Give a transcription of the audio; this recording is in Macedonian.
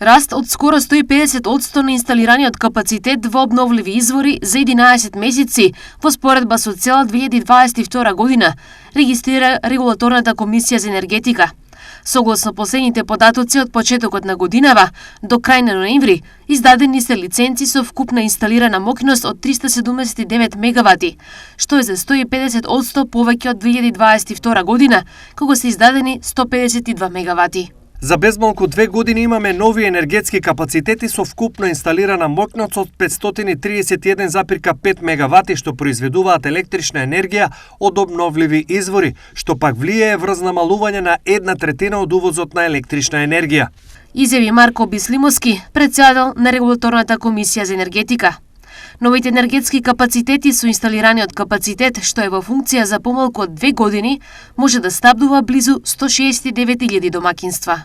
Раст од скоро 150% на инсталираниот капацитет во обновливи извори за 11 месеци во споредба со цела 2022 година, регистрира Регулаторната комисија за енергетика. Согласно последните податоци од почетокот на годинава, до крај на ноември, издадени се лиценци со вкупна инсталирана моќност од 379 мегавати, што е за 150% повеќе од 2022 година, кога се издадени 152 мегавати. За безмалку 2 години имаме нови енергетски капацитети со вкупно инсталирана моќност од 531,5 мегавати што произведуваат електрична енергија од обновливи извори, што пак влијае врз намалување на 1/3 од увозот на електрична енергија. Изјави Марко Бислимовски, претседател на Регулаторната комисија за енергетика. Новите енергетски капацитети со инсталираниот капацитет, што е во функција за помалку од 2 години, може да стабнува близу 169.000 домаќинства.